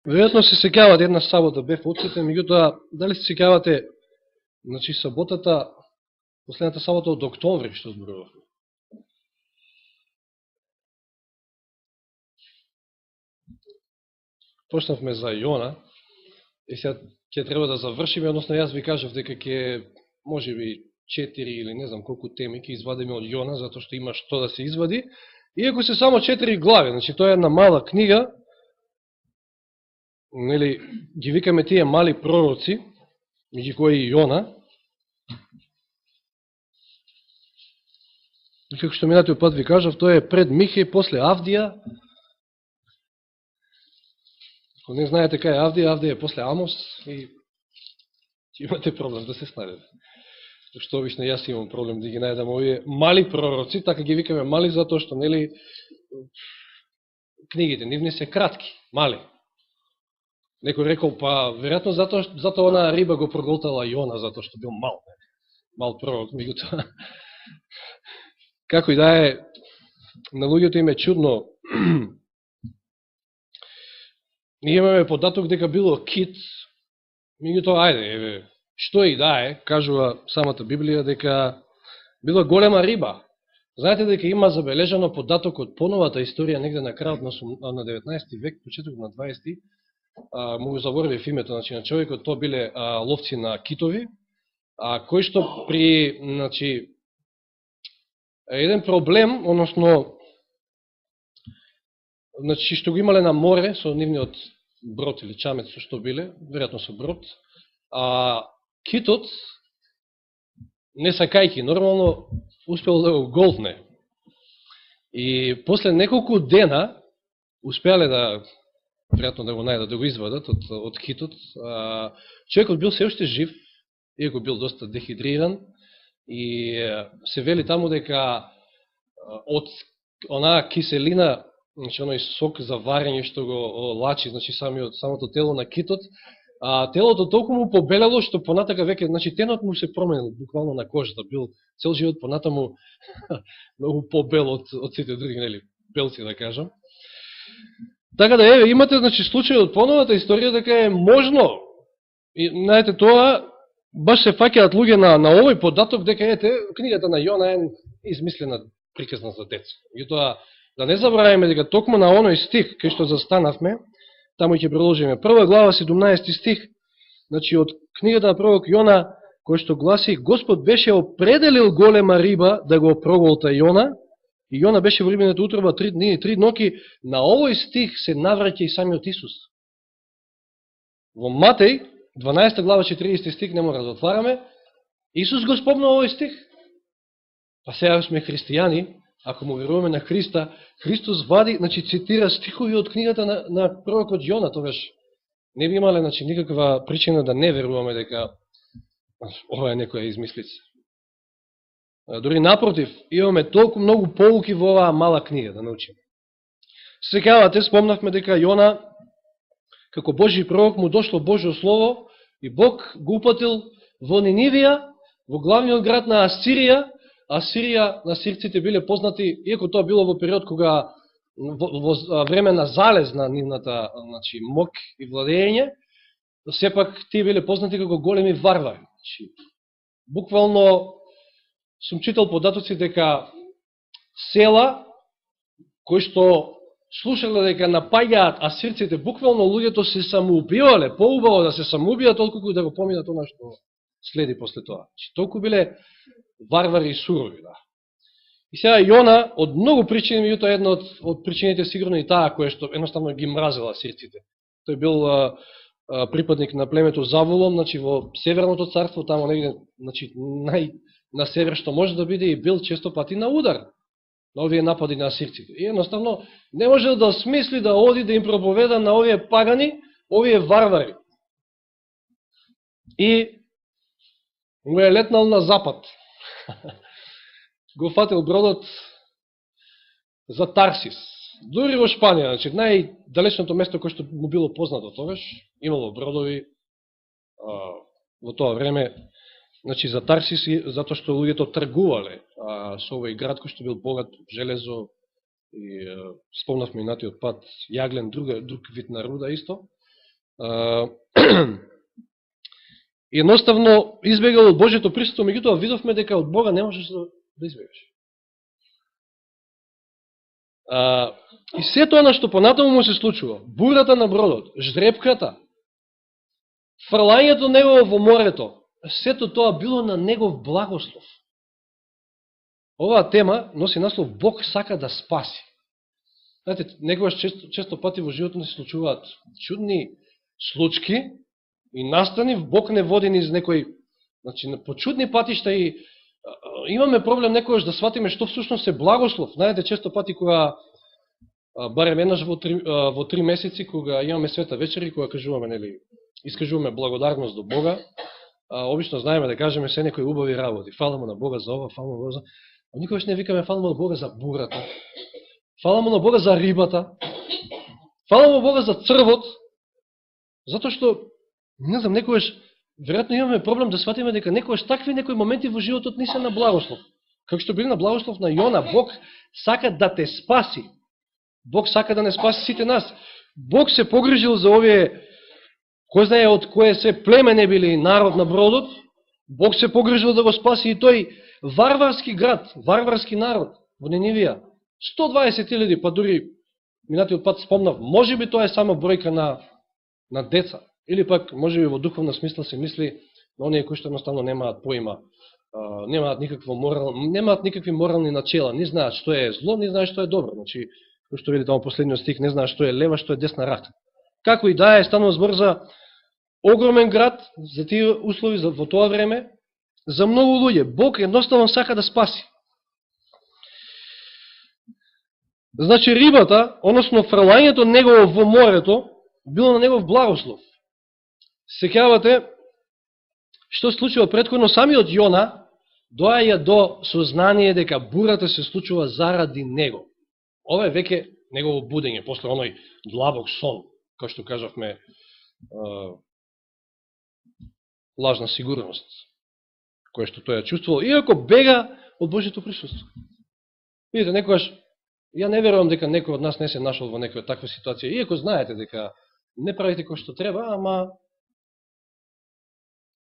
Веројатно се сеќавате, една сабота бев отсетен, меѓутоа, дали се сеќавате, значи саботата, последната сабота од октомври, што зборувавме. Почнавме за Јона, и сега ќе треба да завршиме, односно јас ви кажав дека ќе, може би, 4 или не знам колку теми ќе извадиме од Јона, затоа што има што да се извади, иако се само 4 глави, значи тоа е една мала книга, нели, ги викаме тие мали пророци, меѓу кои и Јона. И како што минатиот пат ви кажав, тоа е пред Михеј, после Авдија. Ако не знаете кај е Авдија, Авдија е после Амос и ќе имате проблем да се снајдете. Што обично јас имам проблем да ги најдам овие мали пророци, така ги викаме мали затоа што, нели, книгите нивни се кратки, мали. Некој рекол, па, веројатно затоа она риба го проголтала Јона, затоа што бил мал пророк, меѓутоа. Како и да е, на луѓето им е чудно. Ние имаме податок дека било кит, меѓутоа, ајде, еве, што и да е, кажува самата Библија, дека била голема риба. Знаете дека има забележано податок од поновата историја, негде на крајот на 19 век, почеток на 20, му заборавив името, значи, на човекот, тоа биле ловци на китови, кои што при, значи, еден проблем, односно, значи, што го имале на море, со нивниот брод или чамец, со што биле, веројатно со брод, китот, не сакајки, нормално, успел да го голтне. И после неколку дена, успеале да, веројатно да го најдат, да го извадат од китот, човекот бил се уште жив, иако бил доста дехидриран, и се вели таму дека од онаа киселина, значи оној сок за варење што го лачи, значи самото тело на китот, телото толку му побелело што понатака веќе, значи тенот му се променил буквално на кожата, бил цел живот понатаму многу побел од сите други, нели, белци да кажам. Така да еве имате, значи, случај од поновата историја дека е можно, и знаете тоа, баш се фаќаат луѓе на овој податок дека ете книгата на Јона е измислена приказна за деца. И тоа да не забравиме дека токму на оној стих кај што застанавме, таму ќе продолжиме. Прва глава 17 стих, значи од книгата на пророк Јона, кој што гласи: Господ беше определил голема риба да го проголта Јона, и Јона беше во рибината утроба 3 дни и 3 ноки. На овој стих се навраќа и самиот Исус. Во Матеј 12 глава 40 стих, не мора да отвараме, Исус го спомна овој стих. Па сега сме христијани, ако му веруваме на Христа, Христос вади, значи цитира стихови од книгата на пророкот Јона, тогаш не би имале, значи, никаква причина да не веруваме дека ова е некоја измислица. Дори напротив, имаме толку многу поуки во оваа мала книга да научиме. Секавате, спомнавме дека Јона, како Божи пророк, му дошло Божјо слово и Бог го упатил во Нинивија, во главниот град на Асирија. Асирија, на сирците биле познати, иако тоа било во период кога во време на залез на нивната, значи, мок и владење, сепак тие биле познати како големи варвари. Значи, буквално сум читал податоци дека села кои што слушале дека напаѓаат асирците, буквално луѓето се самоубивале, поубаво да се самоубијат, толку да го поминат она што следи после тоа. Значи, толку биле варвари и сурови, да. И сега Јона, од многу причини, меѓутоа една од причините сигурно и таа, која што едноставно ги мразела асирците. Тој бил припадник на племето Завулон, значи во Северното царство, тамо негде, значи на север што може да биде, и бил често пати на удар на овие напади на асирците. И едноставно не може да смисли да оди да им проповеда на овие пагани, овие варвари. И му е летнал на запад. Го фатил бродот за Тарсис. Дури во Шпанија, значи најдалечното место кој што му било познато тогаш, имало бродови во тоа време, значи за Тарсис, затоа што луѓето тргувале со овој град кој што бил богат железо и спомнавме минатиот пат јаглен, друг вид на руда исто. Едноставно избегал од Божјето присуство, меѓутоа видовме дека од Бога не можеш да избегаш. И се тоа на што понатаму му се случува, бурата на бродот, ждрепката, фрлањето негово во морето, сето тоа било на негов благослов. Оваа тема носи наслов Бог сака да спаси. Знаете, некогаш често пати во животот се случуваат чудни случки и настани, Бог не води низ некој, значи, по чудни патишта и имаме проблем некогаш да сватиме што всушност е благослов. Знаете, често пати кога, барем еднаш во 3 месеци, кога имаме света вечери, кога кажуваме, нели, искажуваме благодарност до Бога, обично знаеме да кажеме се некои убави работи. Фала му на Бога за ова, фала му на Бога за... Никогаш не викаме фала му на Бога за бурата, фала му на Бога за рибата, фала му на Бога за црвот, затоа што, не знам, некогаш, веројатно имаме проблем да сватиме дека некогаш такви некои моменти во животот не се на благослов. Како што били на благослов на Јона, Бог сака да те спаси. Бог сака да не спаси сите нас. Бог се погрижил за овие, кој знае од кое се племе не били народ на бродот, Бог се погрижил да го спаси и тој варварски град, варварски народ во Нинивија. 120.000, па дури минатиот пат спомнав, може би тоа е само бројка на деца. Или пак, може би во духовна смисла се мисли на оние кои што едноставно немаат поима, немаат никакви морални начела, не знаат што е зло, не знаат што е добро. Значи, кој што видите во последниот стих, не знаат што е лева, што е десна рака. Како и да е, станува збор за огромен град, за тие услови, во тоа време, за многу луѓе. Бог едноставно сака да спаси. Значи, рибата, односно фрлањето негово во морето, било на негов благослов. Сеќавате, што случува претходно, самиот Јона доаѓа до сознание дека бурата се случува заради него. Ова е веќе негово будење, после оној длабок сон, кој што кажавме, лажна сигурност, која што тој ја чувствувал, иако бега од Божјето присуство. Видите, некојаш, ја не верувам дека некој од нас не се нашол во некоја таква ситуација, иако знаете дека не правите кој што треба, ама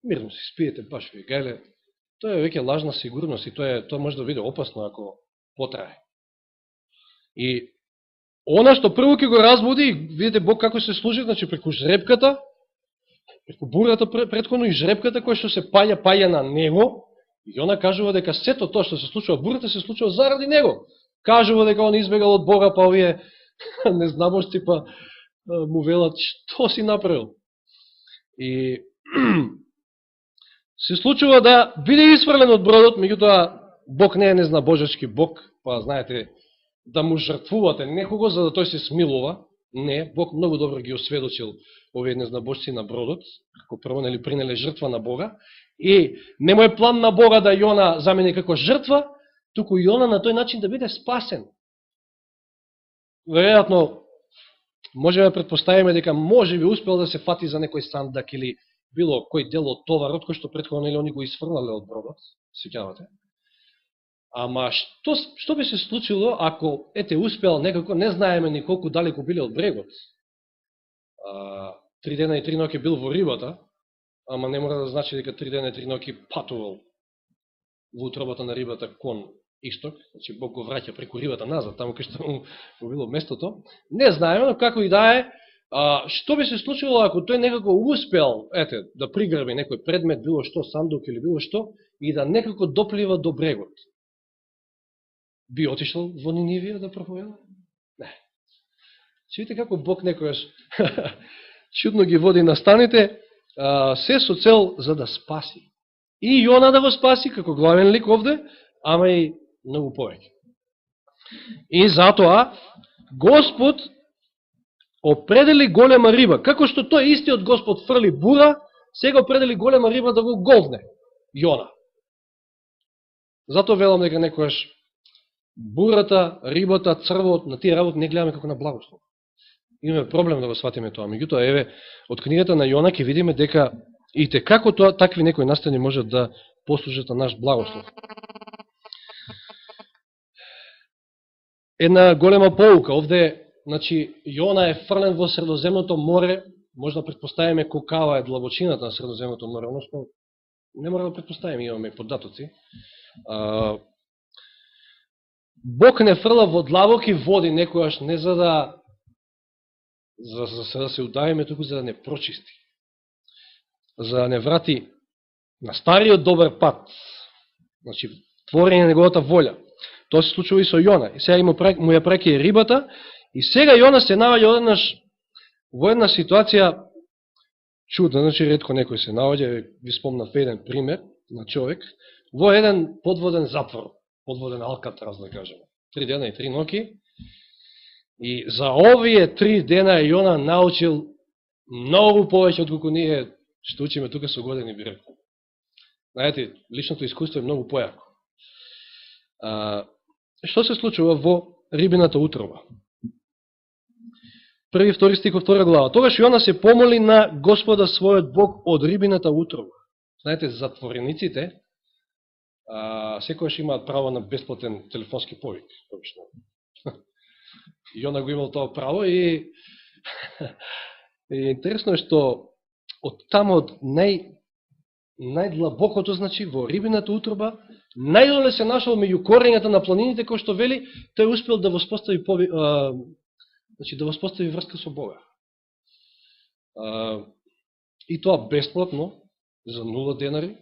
мирно си спиете, баш ви гајле, тоа е веќе лажна сигурност и тоа може да биде опасно ако потрае. И она што прво ќе го разбуди, видите Бог како се служи, значи преку жрепката, преку бурата претходно и жрепката која што се паѓа на него, и она кажува дека сето тоа што се случува, бурата се случува заради него. Кажува дека он избегал од Бога, па овие незнабошци па му велат што си направил. И се случува да биде исфрлен од бродот, меѓутоа Бог не е незнабожечки Бог, па знаете, да му жртвувате некого за да тој се смилува. Не, Бог многу добро ги осведочил овие незнабожци на бродот, како прво нели принеле жртва на Бога, и не му е план на Бога да Јона замени како жртва, туку Јона на тој начин да биде спасен. Веројатно, можеме да предпоставиме дека може би успел да се фати за некој сандак или било кој дел од товарот, кој што претходно нели они го исфрлале од бродот, сеќавате. Ама што би се случило ако успел некако, не знаеме ни колку далеко биле од брегот. 3 дена и 3 ноќи бил во рибата, ама не мора да значи дека 3 дена и 3 ноќи патувал во утробата на рибата кон исток, значи Бог го враќа преку рибата назад, таму кај што му било местото. Не знаеме, но како и да е, што би се случило ако тој некако успел, да приграби некој предмет, било што, сандук или било што, и да некако доплива до брегот. Би отишел во Нинивија да проповеда? Не. Видите како Бог некојаш чудно ги води настаните, се со цел за да спаси. И Јона да го спаси, како главен лик овде, ама и многу повеќе. И затоа Господ определи голема риба. Како што тој истиот Господ фрли бура, сега определи голема риба да го голдне Јона. Затоа велам дека некојаш бурата, рибата, црвот, на тие работи не гледаме како на благослов. Имаме проблем да го сватиме тоа. Меѓутоа, еве, од книгата на Јона ќе видиме дека и те како такви некои настани можат да послужат на наш благослов. Една голема поука. Овде, значи, Јона е фрлен во Средоземното море, може да предпоставиме колкава е длабочината на Средоземното море, односно не мора да предпоставиме, имаме податоци. Бог не фрла во длабоки води некојаш не за да се удавиме, туку за да не прочисти. За да не врати на стариот добар пат. Значи, творење на неговата волја. Тоа се случува и со Јона. И сега му ја преки рибата. И сега Јона се наоѓа одеднаш во една ситуација чудна. Значи, ретко некој се наоѓа. Ви спомнав еден пример на човек. Во еден подводен затвор. Подводен Алкатрас, да кажем. 3 дена и 3 ноки. И за овие 3 дена Јона научил многу повеќе од колку ние што учиме тука со години, би рекол. Знаете, личното искуство е многу појако. Што се случува во рибината утроба? 1 и 2 стих во 2 глава. Тогаш Јона се помоли на Господа својот Бог од рибината утроба. Знаете, затворениците секојаш имаат право на бесплатен телефонски повик. Јона го имал тоа право и интересно е што од тамо од најдлабокото, значи, во рибината утроба, најдоле се нашол меѓу корењата на планините, кој што вели, тој успел да воспостави значи, да воспостави врска со Бога. И тоа бесплатно, за 0 денари,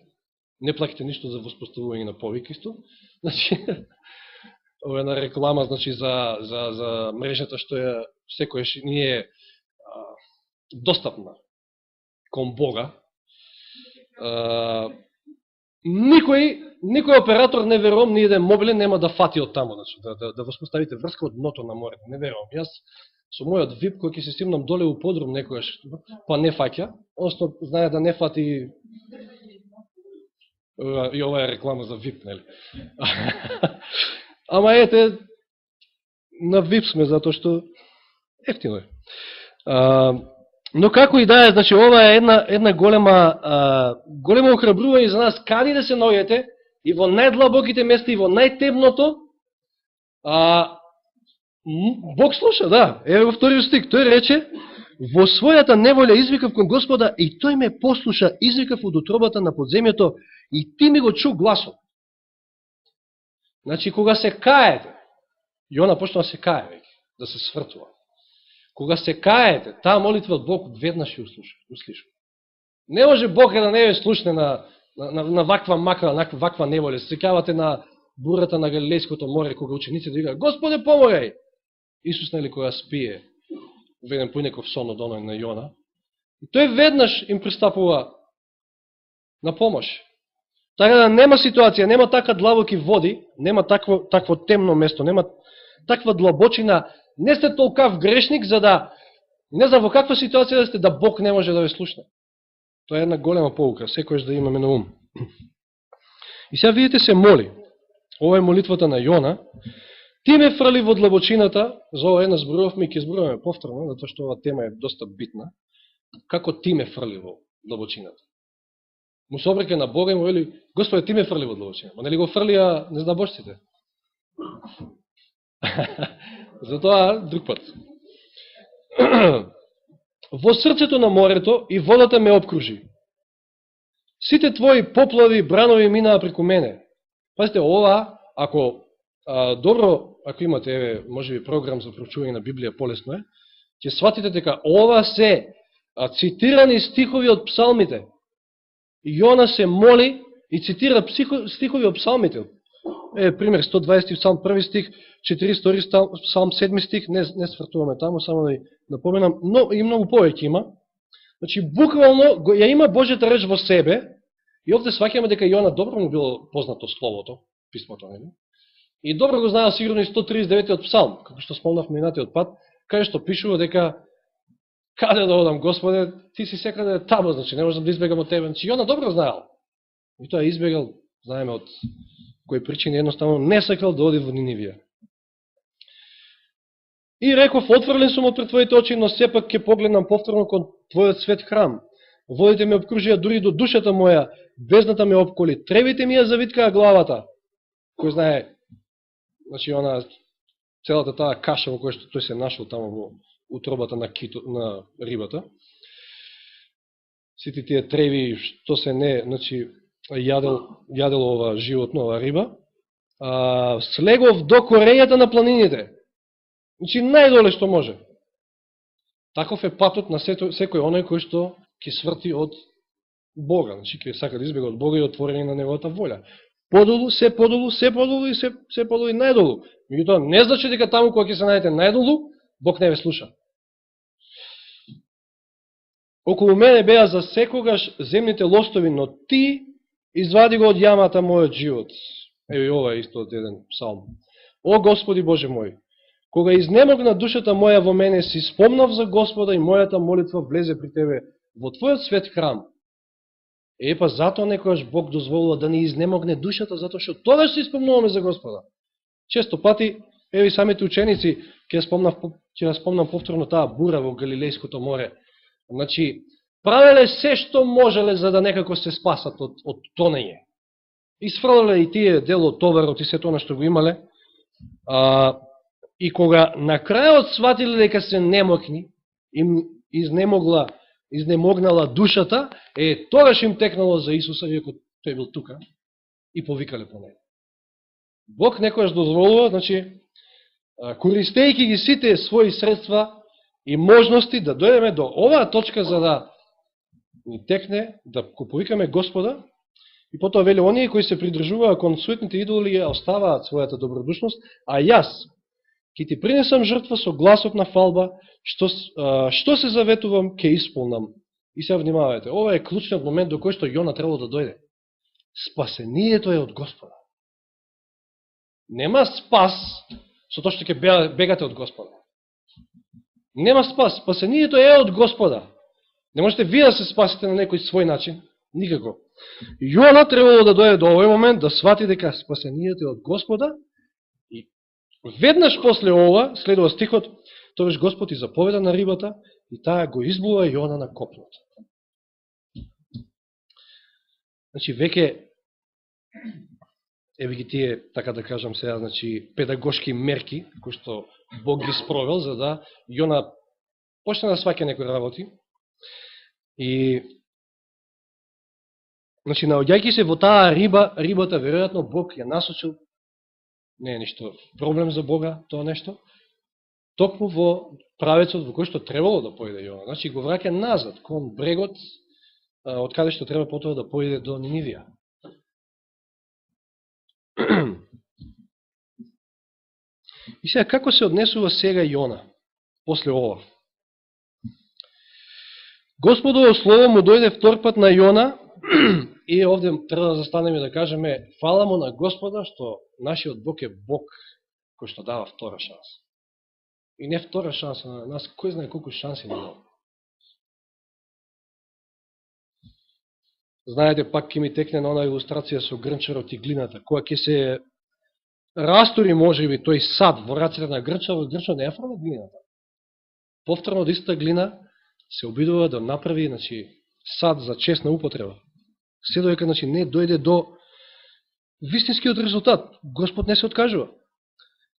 не плаките ништо за воспоставување на повик исто. Значи, ова е една реклама, значи, за мрежата што ја секојаш ни е достапна кон Бога. Никој оператор, не верувам, ни еден мобилен нема да фати од тамо, значи, да воспоставите врска од дното на морето. Не верувам. Јас со мојот VIP, кој ќе се стимнам доле у подрум некојаш, па не фаќа, односно знае да не фати. И ова е реклама за VIP, нели? Ама ете, на VIP сме, затоа што ефтино е. Но како и да е, значи, ова е една голема охрабрување за нас, кади да се наоѓете, и во најдлабоките места, и во најтемното, Бог слуша, да. Еве во 2 стих, тој рече, во својата неволја извикав кон Господа, и тој ме послуша, извикав од утробата на подземјето, и ти ми го чу гласот. Значи, кога се каете, Јона почна да се кае веќе, да се свртува. Кога се каете, таа молитва од Бог веднаш ја услиша. Не може Бог да не ја слушне на ваква макра, на ваква неволја. Се сеќавате на бурата на Галилејското море, кога учениците викаат: Господе, помогај! Исус, нели, кога спие, во еден поинеков сон од оној на Јона, и тој веднаш им пристапува на помош. Така да нема ситуација, нема така длабоки води, нема такво темно место, нема таква длабочина. Не сте толкав грешник, за да, не знам во каква ситуација да сте, да Бог не може да ве слушне. Тоа е една голема поука, секојаш да имаме на ум. И сега видите, се моли. Ова е молитвата на Јона. Ти ме фрли во длабочината, за ова една зборувавме и ќе зборуваме повторно, затоа што ова тема е доста битна. Како ти ме фрли во длабочината? Му се обреке на Бога и му вели: Господи, ти ме фрли во длабочината. Ма нели го фрлија незнабожците? Затоа друг пат. Во срцето на морето и водата ме обкружи. Сите твои поплави, бранови минаа преку мене. Пазите, ова, ако ако имате, еве, можеби програм за проучување на Библија, полесно е, ќе сватите дека ова се цитирани стихови од псалмите. Јона се моли и цитира стихови од псалмите. Пример, 120 псалм 1 стих, 42 псалм 7 стих, не свртуваме таму, само да ви напоменам, но и многу повеќе има. Значи, буквално ја има Божјата реч во себе, и овде сваќаме дека Јона добро му било познато словото, писмото, нели? И добро го знаел сигурно и 139 псалм, како што спомнав минатиот пат, каде што пишува дека каде да одам, Господе, ти си секаде таму, значи не можам да избегам од тебе. Значи Јона добро знаел. И тоа избегал, знаеме од кои причини, едноставно не сакал да оди во Нинивија. И реков: отфрлен сум од пред твоите очи, но сепак ќе погледнам повторно кон твојот свет храм. Водите ме обкружија дури до душата моја, бездната ме обколи, тревите ми ја завиткаа главата. Кој знае, значи она целата таа каша во која што тој се нашол тамо во утробата на рибата. сите тие треви, што се не, значи, јадел ова животно, ова риба, слегов до корењата на планините. Значи, најдоле што може. Таков е патот на секој оној кој што ќе сврти од Бога. Значи, ќе сака да избега од Бога и отворење на неговата волја. Подолу, се подолу, се подолу и се подолу и најдолу. Меѓутоа, не значи дека таму кога ќе се најдете најдолу, Бог не ве слуша. Околу мене беа за секогаш земните лостови, но ти извади го од јамата мојот живот. Ево и ова е исто од еден псалм. О Господи Боже мој, кога изнемогна душата моја во мене, си спомнав за Господа и мојата молитва влезе при Тебе во Твојот свет храм. Па затоа некојаш Бог дозволува да ни изнемогне душата, затоа што тогаш си спомнуваме за Господа. Често пати, еви самите ученици, ќе спомнам повторно таа бура во Галилејското море. Значи, правеле се што можеле за да некако се спасат од тонење. Исфрлале и тие дел од товарот и се тоа што го имале. И кога на крајот сватиле дека се немокни, им изнемогнала душата, тогаш им текнало за Исуса, иако тој бил тука, и повикале по него. Бог некојаш дозволува, значи, користејќи ги сите своји средства и можности да дојдеме до оваа точка за да ни текне, да го повикаме Господа, и потоа вели оние кои се придржуваа кон суетните идоли ја оставаат својата добродушност, а јас ќе ти принесам жртва со гласот на фалба, што се заветувам, ќе исполнам. И се внимавајте, ова е клучниот момент до кој што Јона требало да дојде. Спасението е од Господа. Нема спас со тоа што ќе бегате од Господа. Нема спас. Спасението е од Господа. Не можете вие да се спасите на некој свој начин. Никако. Јона требало да дојде до овој момент, да свати дека спасението е од Господа. И веднаш после ова, следува стихот, тогаш Господ и заповеда на рибата и таа го избува Јона на копното. Значи, веќе, еве ги тие, така да кажам сега, значи, педагошки мерки, кои што Бог ги спровел, за да Јона почне да сваќа некои работи. И, значи, наоѓајќи се во таа рибата, веројатно Бог ја насочил, не е ништо проблем за Бога, тоа нешто, токму во правецот во кој што требало да појде Јона. Значи, го враќа назад, кон брегот, од каде што треба потоа да појде до Нинивија. И сега, како се однесува сега Јона, после ова? Господово слово му дојде втор пат на Јона, и овде треба да застанеме да кажеме, фала му на Господа, што нашиот Бог е Бог, кој што дава втора шанса. И не втора шанса на нас, кој знае колку шанси не дава. Знаете, пак ќе ми текне на она илустрација со грнчарот и глината. Кога ќе се растори, можеби, тој сад во рацете на грнчарот, грнчарот не ја фрла глината. Повторно од истата глина се обидува да направи, значи, сад за честна употреба. Се додека, значи, не дојде до вистинскиот резултат. Господ не се откажува.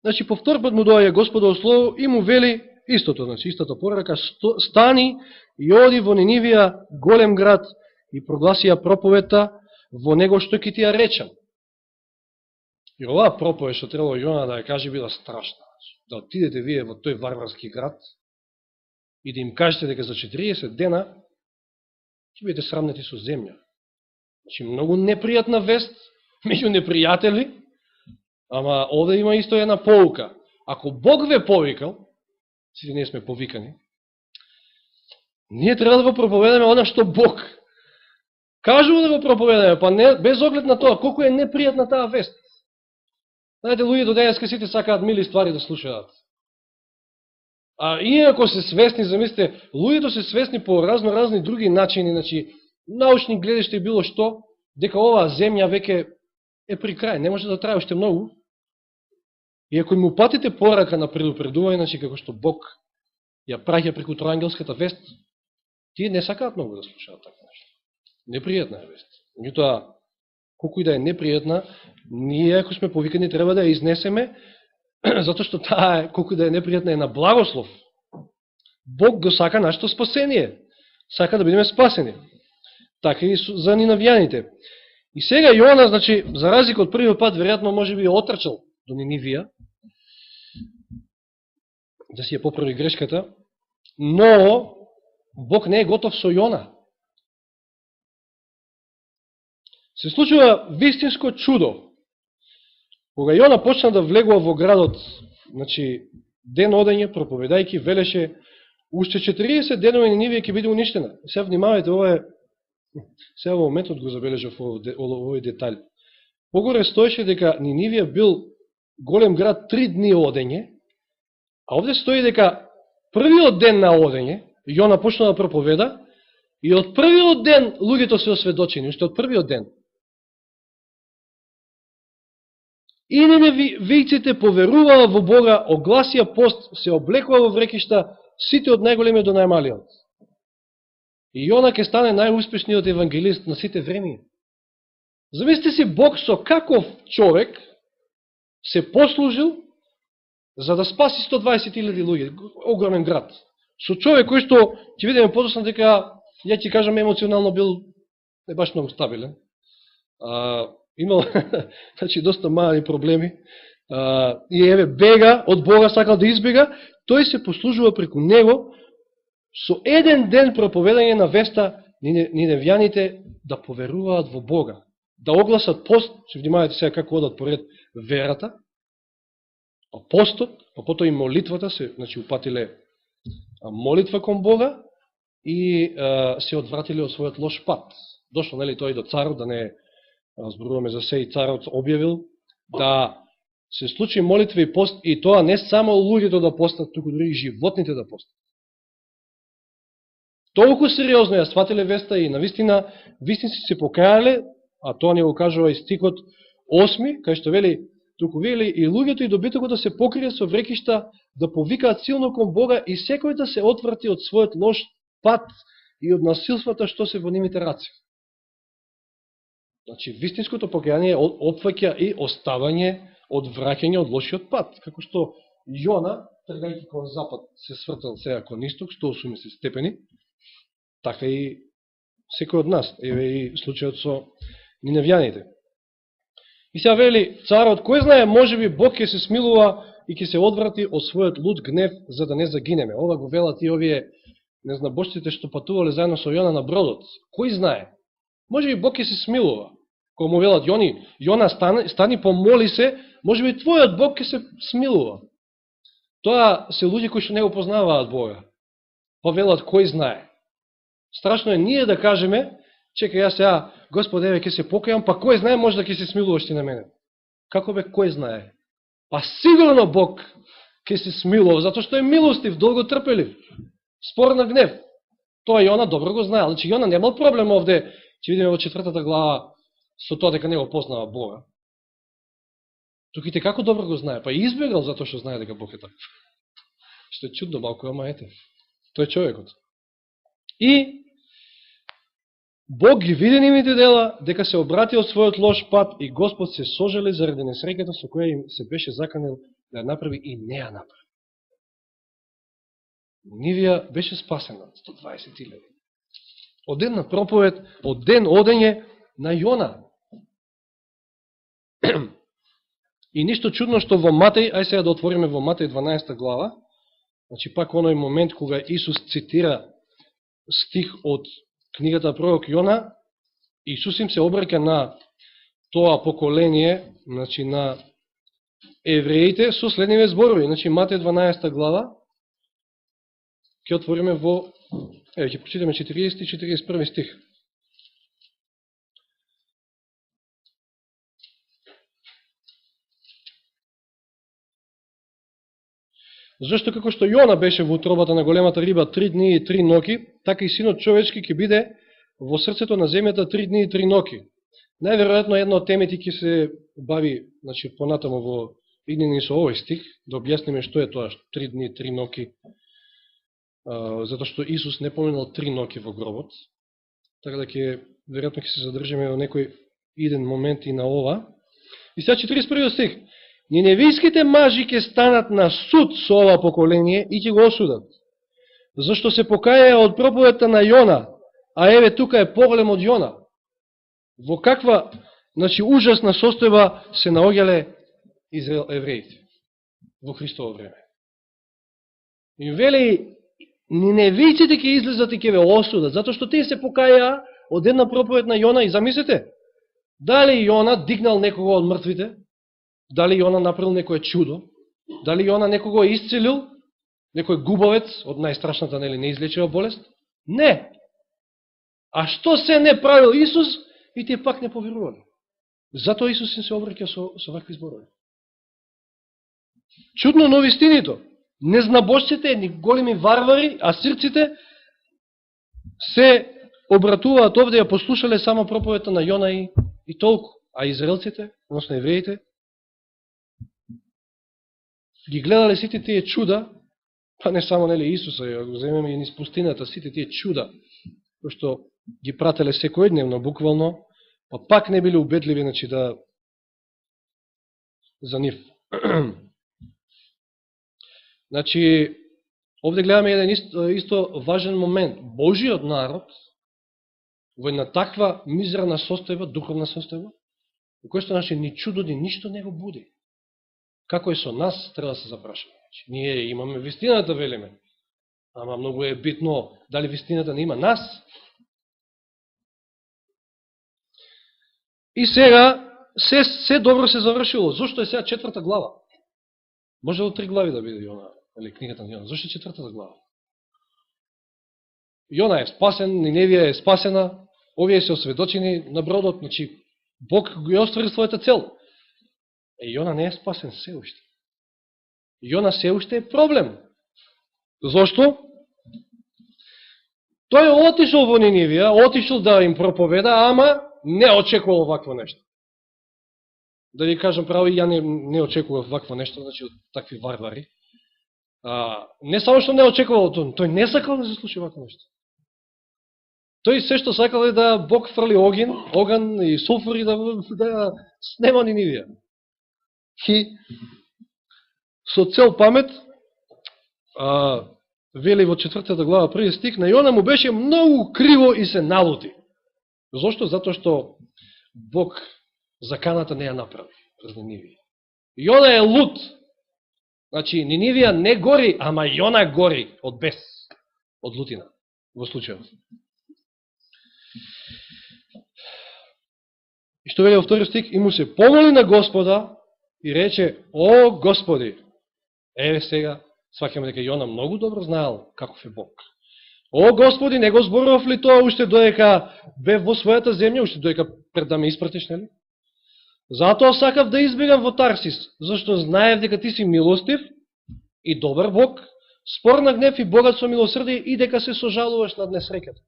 Значи, повтор пат му доаѓа Господово слово и му вели истото, значи, истата порака, стани и оди во Нинивија, голем град, и прогласи ја проповета во него што ќе ти ја речам. И оваа проповед што требало Јона да ја каже била страшна. Да отидете вие во тој варварски град и да им кажете дека за 40 дена ќе бидете срамнети со земја. Значи, многу непријатна вест меѓу непријатели, ама овде има исто една поука. Ако Бог ве повикал, сите ние сме повикани, ние треба да го проповедаме она што Бог кажува да го проповедаме, па не, без оглед на тоа колку е непријатна таа вест. Знаете, луѓето денеска сите сакаат мили ствари да слушаат. А иако се свесни, замислите, луѓето се свесни по разни други начини, значи, научни гледиште и било што, дека оваа земја веќе е при крај, не може да трае уште многу. И ако им упатите порака на предупредување, значи, како што Бог ја праќа преку троангелската вест, тие не сакаат многу да слушаат така нешто. Непријатна е вест. Меѓутоа, колку и да е непријатна, ние, ако сме повикани, треба да ја изнесеме, затоа што таа, колку и да е непријатна, е на благослов. Бог го сака нашето спасение. Сака да бидеме спасени. така и за нинавјаните. И сега Јона, значи, за разлика од првиот пат, веројатно може би отрчал до Нинивија, да си ја поправи грешката, но Бог не е готов со Јона. Се случува вистинско чудо. Кога Јона почна да влегува во градот, значи, ден одење, проповедајки, велеше, уште 40 денови Нинивија ќе биде уништена. Сега внимавајте, ова е, сега во моментот го забележав овој детаљ. Погоре стоеше дека Нинивија бил голем град 3 дни одење, а овде стои дека првиот ден на одење, Јона почна да проповеда, и од првиот ден луѓето се осведочени, уште од првиот ден. И ниневијците поверуваа во Бога, огласија пост, се облекува во врекишта, сите од најголемиот до најмалиот. И Јона ќе стане најуспешниот евангелист на сите времења. Замислите си Бог со каков човек се послужил за да спаси 120.000 луѓе, огромен град. Со човек кој што, ќе видиме подосна дека, ја ќе кажам, емоционално бил не баш многу стабилен. Имал, значи, доста мали проблеми. И еве, бега од Бога, сакал да избега, тој се послужува преку него со еден ден проповедање на веста ниневјаните да поверуваат во Бога, да огласат пост, се внимавате сега како одат поред верата, а постот, а потоа и молитвата, се, значи, упатиле молитва кон Бога и се одвратиле од својот лош пат. Дошло, нели, тој до царот, да не зборуваме за се, и царот објавил да се случи молитва и пост, и тоа не само луѓето да постат, туку дори и животните да постат. Толку сериозно ја сватиле веста и навистина вистински се покајале, а тоа не го кажува и стикот 8, кај што вели, туку вели и луѓето и добитокот да се покријат со врекишта, да повикаат силно кон Бога и секој да се отврати од својот лош пат и од насилствата што се во нивните раци. Значи, вистинското покаяние опфаќа и оставање од враќање од лошиот пат. Како што Јона, тргајќи кон запад, се свртал сега кон исток, 180 степени, така и секој од нас. Еве и случајот со ниневјаните. И сега вели царот, кој знае, може би Бог ќе се смилува и ќе се одврати од својот луд гнев, за да не загинеме. Ова го велат и овие незнабожците што патувале заедно со Јона на бродот. Кој знае? Може би Бог ќе се смилува. Кога му велат Јона, стани, помоли се, може би твојот Бог ќе се смилува. Тоа се луѓе кои што не го познаваат Бога. Па велат кој знае. Страшно е ние да кажеме, чекај јас сега, Господе, еве ќе се покајам, па кој знае може да ќе се смилуваш ти на мене. Како бе кој знае? Па сигурно Бог ќе се смилува, затоа што е милостив, долго трпелив, спор на гнев. Тоа Јона добро го знае. Значи Јона немал проблем овде, ќе видиме во 4 глава, со тоа дека не го познава Бога. Туките како добро го знае? Па и избегал затоа што знае дека Бог е таков. Што е чудно малко, ама ете. Тој е човекот. И Бог ги види нивните дела, дека се обрати од својот лош пат и Господ се сожали заради несреќата со која им се беше заканил да ја направи и не ја направи. Нинивија беше спасена, 120.000. Од ден на проповед, од ден одење на Јона. И ништо чудно што во Матеј, ај сега да отвориме во Матеј 12 глава, значи пак оној момент кога Исус цитира стих од книгата пророк Јона, Исус им се обраќа на тоа поколение, значи на евреите, со следниве зборови. Значи Матеј 12 глава, ќе отвориме во, ќе прочитаме 40 и 41 стих. Зашто како што Јона беше во утробата на големата риба 3 дни и 3 ноќи, така и синот човечки ќе биде во срцето на земјата 3 дни и 3 ноќи. Најверојатно една од темите ќе се бави, значи, понатамо во иднини со овој стих, да објасниме што е тоа 3 дни и 3 ноќи, затоа што Исус не поминал 3 ноќи во гробот, така да веројатно ќе се задржиме во некој иден момент и на ова. И сега 41 стих. Ниневиските мажи ќе станат на суд со ова поколение и ќе го осудат. Зашто се покаја од проповедта на Јона, а еве тука е поголем од Јона. Во каква, значи, ужасна состојба се наоѓале евреите во Христово време. И вели, ниневијците ќе излезат и ќе ве осудат, затоа што тие се покаја од една проповед на Јона и замислете, дали Јона дигнал некого од мртвите, дали Јона направил некое чудо, дали Јона некого исцелил, некој губавец од најстрашната, нели, неизлечива болест? Не. А што се не правил Исус, и тие пак не поверували. Затоа Исус се обраќа со вакви зборови. Чудно, но вистинито. Незнабожците, ни големи варвари, а сирците се обратуваат овде, ја послушале само проповета на Јона и толку. А израелците, односно евреите, ги гледале сите тие чуда, па не само, нели, Исуса, ја го земеме и низ пустината, сите тие чуда, кои што ги прателе секојдневно, буквално, па пак не биле убедливи, значи, да за нив. Значи, овде гледаме еден исто важен момент. Божиот народ, во една таква мизерна состојба, духовна состојба, во кој што, значи, ни чудо, ни ништо не го буди. Како е со нас, треба да се запрашаме. Значи, ние имаме вистината, велиме. Ама многу е битно дали вистината не има нас. И сега, се добро се завршило. Зошто е сега 4 глава? Може до 3 глави да биде Јона, или книгата на Јона. Зошто е 4 глава? Јона е спасен, Ниневија е спасена, овие се осведочени на бродот, значи Бог го ја оствари својата цел. Јона не е спасен се уште. Јона се уште е проблем. Зошто? Тој отишол во Ниневија, отишол да им проповеда, ама не очекувал вакво нешто. Да ви кажам право, ја не очекував вакво нешто, значи од такви варвари. Не само што не очекувал, тој не сакал да се случи вакво нешто. Тој се што сакал е да Бог фрли оган и сулфури да снема Ниневија. И со цел памет, вели во 4 глава, 1 стих, на Јона му беше многу криво и се налути. Зошто? Затоа што Бог заканата не ја направи пред Ниневија. Јона е лут. Значи, Ниневија не гори, ама Јона гори од бес, од лутина, во случајот. И што вели во 2 стих, и му се помоли на Господа и рече, о Господи, еве сега, сваќаме дека Јона многу добро знаел каков е Бог. О Господи, не го зборував ли тоа уште доека бев во својата земја, уште доека пред да ме испратиш, нели? Затоа сакав да избегам во Тарсис, зашто знаев дека ти си милостив и добар Бог, спор на гнев и богат со милосрдие и дека се сожалуваш над несреќата.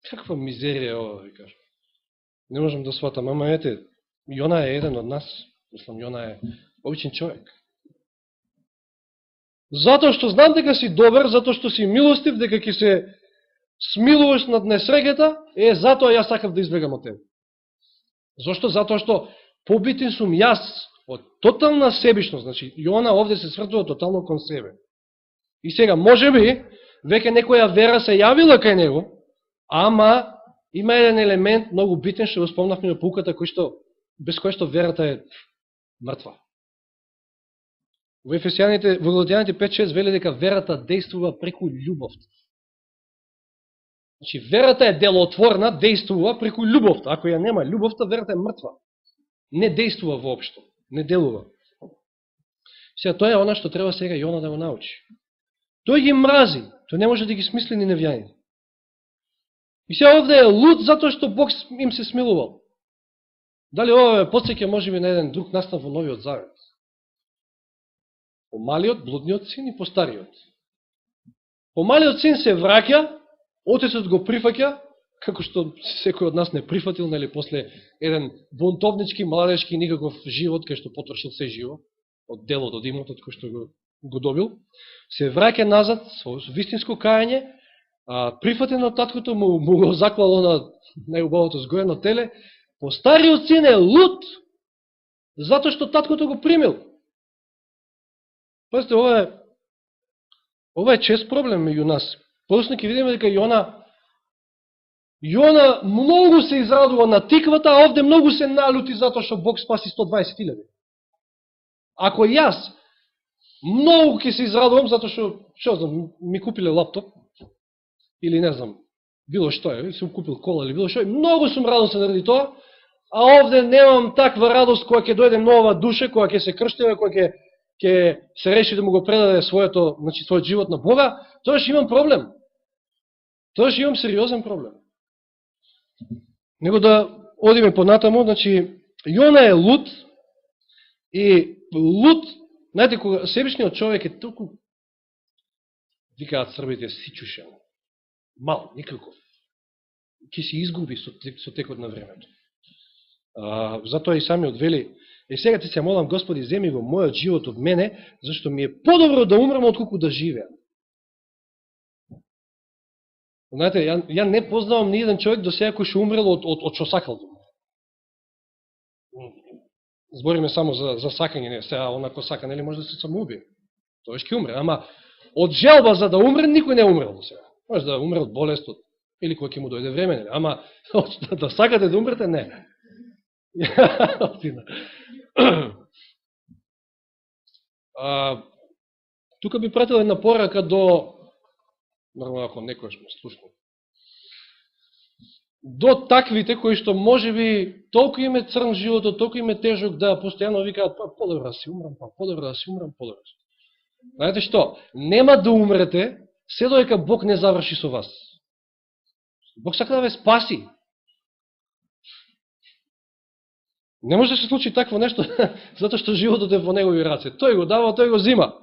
Каква мизерија ова, ви кажам. Не можам да сватам, ама ете, Јона е еден од нас. Мислам, Јона е обичен човек. Затоа што знам дека си добар, затоа што си милостив, дека ќе се смилуваш над несреќата, затоа јас сакав да избегам од тебе. Зошто? Затоа што побитен сум јас од тотална себишност. Значи, Јона овде се свртува тотално кон себе. И сега, може би, веќе некоја вера се јавила кај него, ама има еден елемент многу битен, што го спомнавме на пауката, без кој што верата е мртва. Во Ефесијаните, во Галатјаните 5:6 вели дека верата действува преку љубовта. Значи, верата е делотворна, действува преку љубовта. Ако ја нема љубовта, верата е мртва. Не действува воопшто, не делува. Сега, тоа е она што треба сега Јона да го научи. Тој ги мрази, тој не може да ги смисли ни невјаните. И сега овде е луд затоа што Бог им се смилувал. Дали ова потсеќа можеби на еден друг настан во Новиот Завет? По малиот, блудниот син и по стариот. По малиот син се враќа, отецот го прифаќа, како што секој од нас не прифатил, нели, после еден бунтовнички, младешки, никаков живот, кај што потрошил се живо, од делот, од имотот, кој што го добил, се враќа назад со вистинско кајање, прифатен од таткото, му го заклало на најубавото згоено теле. По стариот син е луд, затоа што таткото го примил. Пазите, ова е чест проблем меѓу нас. Подоцна ќе видиме дека Јона многу се израдува на тиквата, а овде многу се налути затоа што Бог спаси 120.000. Ако јас многу ќе се израдувам затоа што знам, ми купиле лаптоп, или не знам, било што е, сум купил кола или било што е, многу сум радосен заради тоа, а овде немам таква радост која ќе дојде нова душа, која ќе се крштива, која ќе се реши да му го предаде својот живот на Бога, тоаш имам проблем. Тоаш имам сериозен проблем. Него да одиме понатаму, Јона е луд, и луд, знаете, кога себичниот човек е толку, викаат србите, сичушен, мал, никаков, ќе се изгуби со текот на времето. Затоа и самиот вели, сега ти се молам, Господи, земи го мојот живот од мене, зашто ми е подобро да умрам отколку да живеам. Знаете, ја не познавам ни еден човек до сега кој ше умрел од што сакал да умре. Збориме само за сакање, не, сега онако сака, нели може да се самоуби. Тој ќе умре, ама од желба за да умре, никој не умрел до сега. Може да умре од болест, или кој ќе му дојде време, нели, ама да сакате да умрете, не. Тука би пратил една порака до, нормално ако некојаш ме слушна, до таквите кои што може би толку им е црн животот, толку им е тежок да постојано викаат подобро да си умрам, подобро да си умрам, подобро. Знаете што? Нема да умрете се додека Бог не заврши со вас. Бог сака да ве спаси. Не може да се случи такво нешто, затоа што животот е во негови раце. Тој го дава, тој го зима.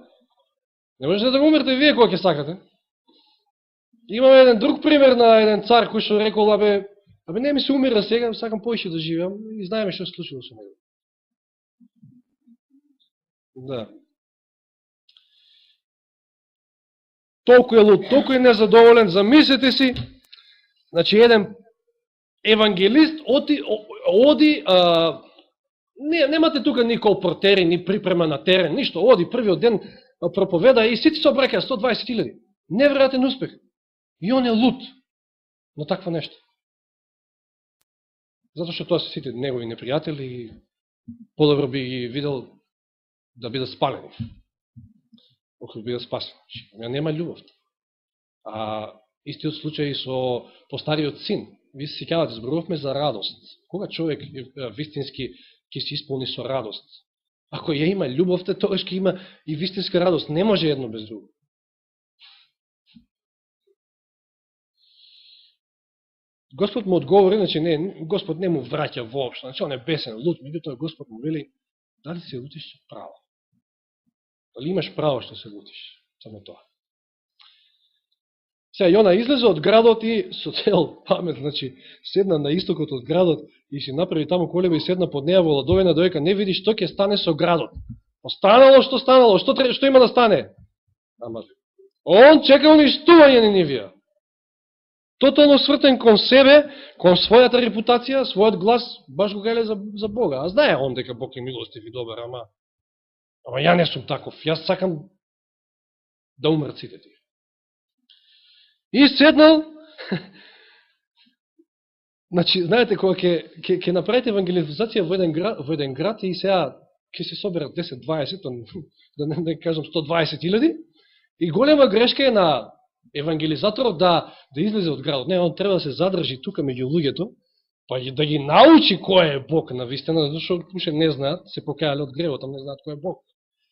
Не можете да умрете вие кога ќе сакате. Имаме еден друг пример на еден цар кој што рекол, абе не ми се умира сега, сакам поише да живеам, и знаеме што се случило со него. Да. Толку е луд, толку е незадоволен, замислете си, еден евангелист оди, немате тука ни колпортери, ни припрема на терен, ништо, оди првиот ден, проповеда и сите се обраќаат 120.000. Неверојатен успех. И он е луд на такво нешто. Затоа што тоа се сите негови непријатели и подобро би ги видел да бидат спалени. Ако бидат спасени. Нема љубов. Истиот случај со постариот син. Ви се сеќавате, зборувавме за радост. Кога човек вистински ќе се исполни со радост? Ако ја има љубовта, тогаш ќе има и вистинска радост. Не може едно без друго. Господ му одговори, Господ не му враќа воопшто, он е бесен, луд, меѓутоа Господ му вели, дали се лутиш со право? Дали имаш право што се лутиш? Само тоа. Сега Јона излезе од градот и со цел памет, седна на истокот од градот и си направи таму колеба и седна под неја во ладовина доека не види што ќе стане со градот. Останало што станало, што има да стане? Ама он чека уништување на Нинивија. Тотално свртен кон себе, кон својата репутација, својот глас, баш го гајле за Бога. А знае он дека Бог е милостив и добар, ама ја не сум таков. Јас сакам да умрат сите ти. И седнал, знаете, кога ќе направите евангелизација во еден град и сега ќе се соберат 10-20, да не кажам 120.000, и голема грешка е на евангелизаторот да излезе од градот. Не, он треба да се задржи тука меѓу луѓето, па да ги научи кој е Бог на вистина, зашто уште не знаат, се покајале од гревот, не знаат кој е Бог.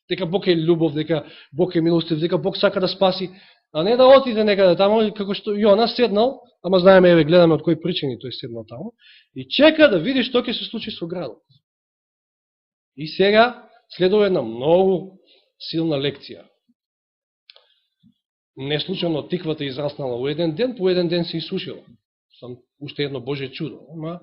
Дека Бог е љубов, дека Бог е милостив, дека Бог сака да спаси, а не да отиде некаде таму, како што Јона седнал, ама знаеме, гледаме од кои причини тој седнал таму, и чека да види што ќе се случи со градот. И сега следува една многу силна лекција. Не случайно тиквата израснала во еден ден, по еден ден се исушила. Сам уште едно Божие чудо. Ама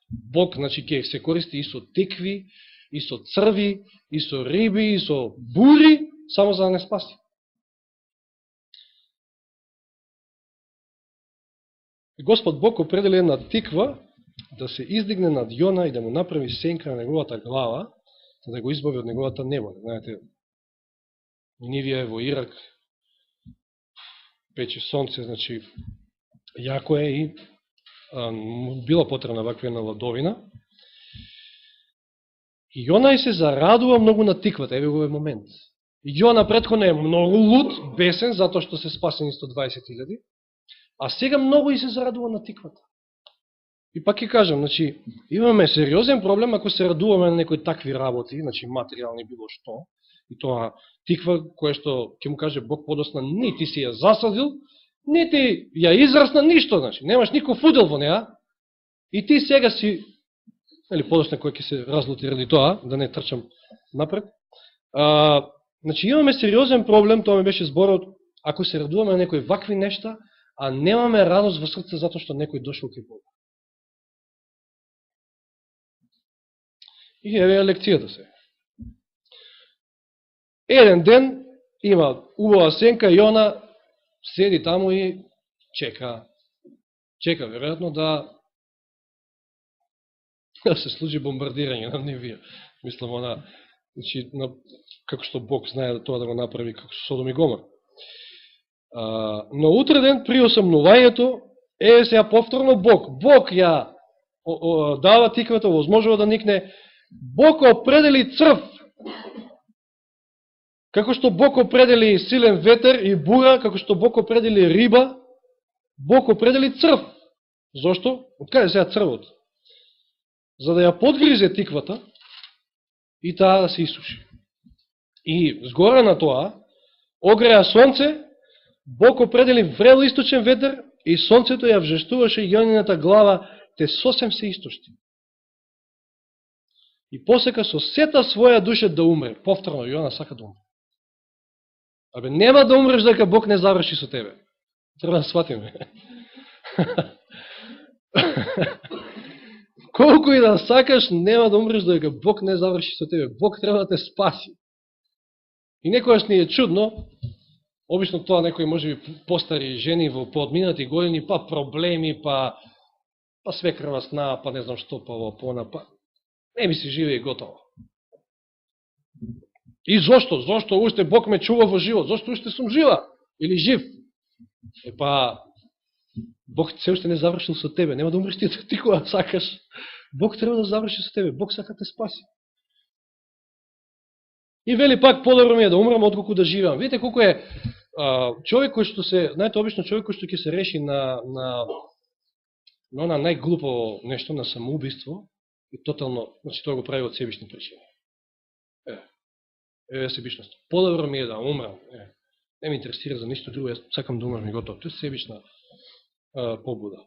Бог, ќе се користи и со тикви, и со црви, и со риби, и со бури, само за да не спаси. Господ Бог определи една тиква да се издигне над Јона и да му направи сенка на неговата глава, за да го избави од неговата неволя. Знаете, Нинивија е во Ирак, пече сонце, значи, јако е и била потребна ваква една ладовина. И Јона и се зарадува многу на тиквата, еве го е момент. Јона претходно е многу луд, бесен, затоа што се спасени 120.000, а сега многу и се зарадува на тиквата. И пак ќе кажам, значи, имаме сериозен проблем ако се радуваме на некои такви работи, значи материјални било што, и тоа тиква, кое што ќе му каже Бог подосна, ни ти си ја засадил, ни ти ја израсна, ништо, значи, немаш никој удел во неа, и ти сега си, или подосна кој ќе се разлути ради тоа, да не трчам напред. Значи, имаме сериозен проблем, тоа ми беше зборот, ако се радуваме на некои вакви нешта, а немаме радост во срце затоа што некој дошол кај Бога. И еве лекцијата се. Еден ден има убава сенка, Јона седи таму и чека. Чека, веројатно, да се случи бомбардирање на Нивија. Мислам, значи, како што Бог знае тоа да го направи како Содом и Гомор. Но утре ден при осамнувањето, сега повторно Бог ја дава тиквата, возможува да никне, Бог определи црв. Како што Бог определи силен ветер и бура, како што Бог определи риба, Бог определи црв. Зошто? Откаде сега црвот? За да ја подгризе тиквата и таа да се исуши. И згора на тоа, огреа сонце, Бог определи врел источен ветер и сонцето ја вжештуваше Јонината глава, те сосем се истошти. И посека со сета своја душа да умре. Повторно, Јона сака да умре. Абе, нема да умреш дека Бог не заврши со тебе. Треба да сватиме. Колку и да сакаш, нема да умреш дека Бог не заврши со тебе. Бог треба да те спаси. И некојаш ни е чудно, обично тоа некои може би постари жени во поодминати години, па проблеми, па свекрва сна, па не знам што, па во пона, па не ми се живе и готово. И зошто? Зошто уште Бог ме чува во живот? Зошто уште сум жива? Или жив? Па, Бог се уште не завршил со тебе. Нема да умреш ти кога сакаш. Бог треба да заврши со тебе. Бог сака те спаси. И вели пак, подобро ми е да умрам, отколку да живеам. Видите колко е човек кој што се, знаете, обично човек кој што ќе се реши на најглупо нешто, на самоубиство, и тотално, значи тоа го прави од себични причини. Себичност. Подобро ми е да умрам. Не ме интересира за ништо друго, јас сакам да умрам и готово. Тоа е себична побуда.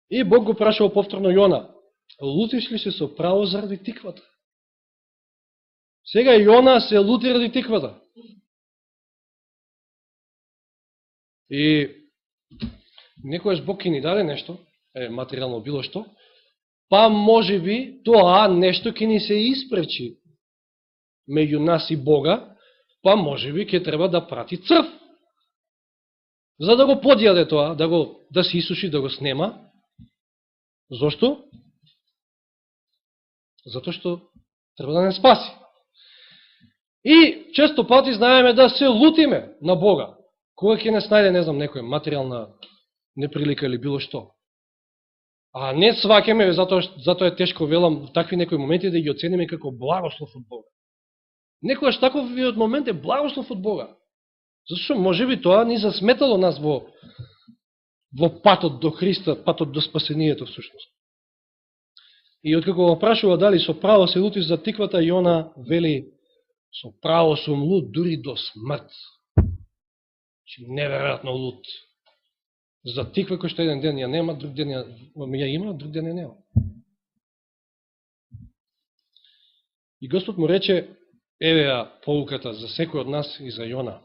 И Бог го прашал повторно Јона, лутиш ли се со право заради тиквата? Сега Јона се лути ради тиквата. И некојаш Бог ќе ни даде нешто, материјално било што, па може би тоа нешто ќе ни се испречи меѓу нас и Бога, па може би ќе треба да прати црв. За да го подјаде тоа, да се исуши, да го снема. Зошто? Зато што треба да не спаси. И често пати знаеме да се лутиме на Бога. Кога ќе не снајде, не знам, некоја материјална неприлика или било што. А не свакеме, затоа е тешко, велам, такви некои моменти да ги оцениме како благослов од Бога. Некојаш таковиот момент е благослов од Бога. Зашто може би тоа ни засметало нас во патот до Христа, патот до спасението всушност. И откако го прашува дали со право се лути за тиквата, Јона вели, со право сум лут дури до смрт. Неверојатно лут. За тиква кој што еден ден ја нема, друг ден ја има, друг ден ја нема. И Господ му рече, еве ја поуката за секој од нас и за Јона.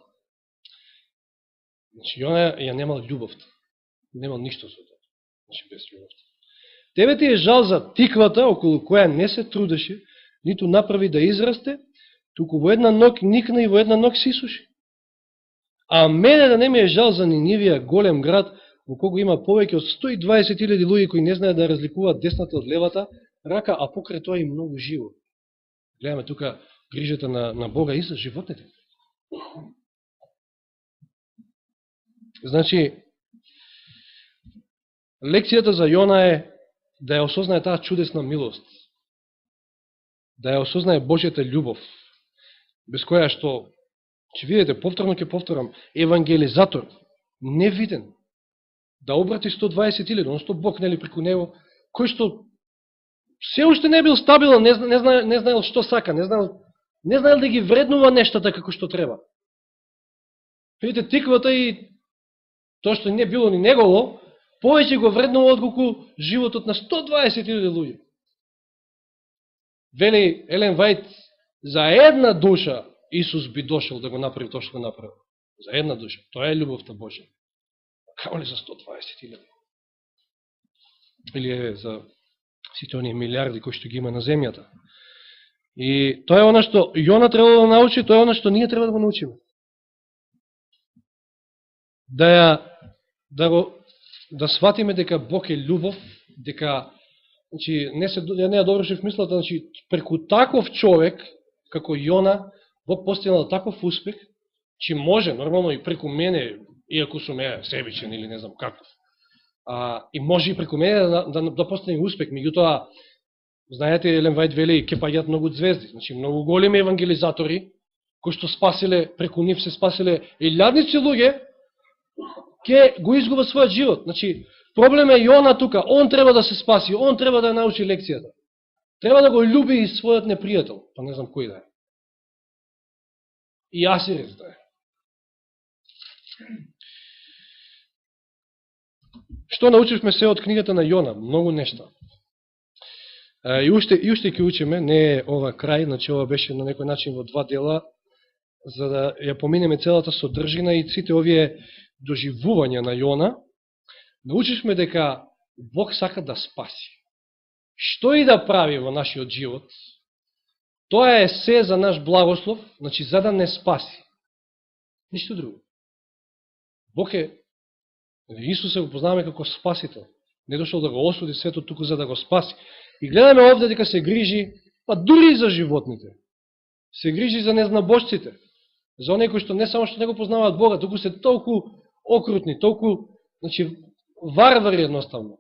Значи, Јона ја немал љубовта. Немал ништо со тоа. Значи, без љубовта. Тебе ти е жал за тиквата, околу која не се трудеше, ниту направи да израсте, туку во една ног никна и во една ног се исуши. А мене да не ми е жал за Нинивија, голем град, во кого има повеќе од 120.000 луѓе кои не знаат да разликуваат десната од левата рака, а покрај тоа и многу живо. Гледаме тука грижата на Бога и за животните. Значи, лекцијата за Јона е да ја осознае таа чудесна милост, да ја осознае Божјата љубов, без која што, ќе видите, повторно ќе повторам, евангелизатор, невиден, да обрати 120.000, односно Бог, нели, преку него, кој што се уште не бил стабилен, не знаел што сака, не знаел да ги вреднува нештата како што треба. Видите, тиквата и тоа што не било ни негово, повеќе го вреднува отколку животот на 120.000 луѓе. Вели Елен Вајд, за една душа Исус би дошел да го направи тоа што го направи. За една душа. Тоа е љубовта Божја. Како ли за 120.000? Или за сите оние милиарди кои што ги има на земјата. И тоа е она што Јона треба да научи, тоа е она што ние треба да го научиме. Да сватиме дека Бог е љубов, дека, значи, не ја довршив мислата, значи, преку таков човек, како Јона, Бог постигнал таков успех, че може, нормално и преку мене, иако сум себичен или не знам каков, и може и преку мене да постигне успех. Меѓутоа, знаете, Елен Вајд вели, ќе паѓат многу звезди, значи многу големи евангелизатори, кои што спасиле, преку нив се спасиле илјадници луѓе, ќе го изгубат својот живот. Значи, проблем е Јона тука, он треба да се спаси, он треба да научи лекцијата. Треба да го љуби и својот непријател, па не знам кој да е. И Асирец да е. Што научивме се од книгата на Јона? Многу нешта. И уште ќе учиме, не е ова крај, значи ова беше на некој начин во два дела, за да ја поминеме целата содржина и сите овие доживувања на Јона. Научивме дека Бог сака да спаси. Што и да прави во нашиот живот, тоа е се за наш благослов, значи за да не спаси. Ништо друго. Бог е, Исус го познаваме како спасител. Не дошол да го осуди светот, туку за да го спаси. И гледаме овде дека се грижи, па дури и за животните. Се грижи за незнабожците. За оние кои што не само што не го познаваат Бога, туку се толку окрутни, толку, значи, варвари едноставно.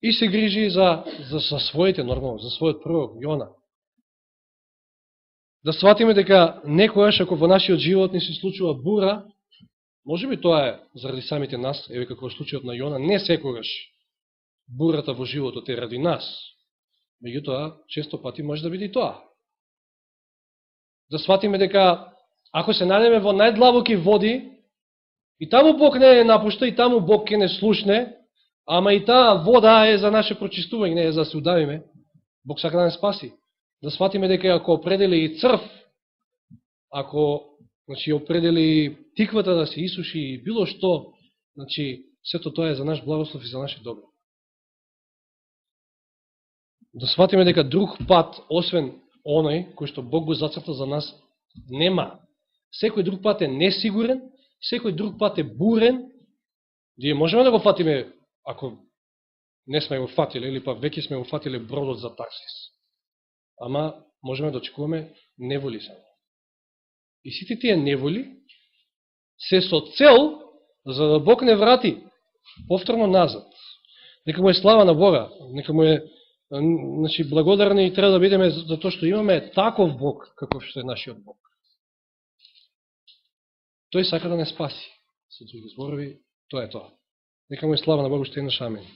И се грижи за своите, нормално, за својот пророк, Јона. Да сватиме дека некојаш, ако во нашиот живот не се случува бура, може би тоа е заради самите нас, еве како случајот на Јона, не секогаш бурата во животот е ради нас. Меѓутоа, често пати може да биде и тоа. Да сватиме дека ако се најдеме во најдлабоки води, и таму Бог не е напушта, и таму Бог ќе не слушне, ама и таа вода е за наше прочистување, не е за да се удавиме, Бог сака да не спаси. Да сватиме дека ако определи и црв, ако, значи, определи тиквата да се исуши и било што, значи, сето тоа е за наш благослов и за наше добро. Да сватиме дека друг пат, освен оној кој што Бог го зацрта за нас, нема. Секој друг пат е несигурен, секој друг пат е бурен. Ние можеме да го фатиме, ако не сме го фатиле, или па веќе сме го фатиле бродот за Тарсис. Ама можеме да очекуваме неволи само. И сите тие неволи се со цел за да Бог не врати повторно назад. Нека му е слава на Бога, нека му е, значи, благодарни и треба да бидеме за тоа што имаме таков Бог, каков што е нашиот Бог. Тој сака да не спаси. Со други зборови, тоа е тоа. Нека му е слава на Бога, што е наш амин.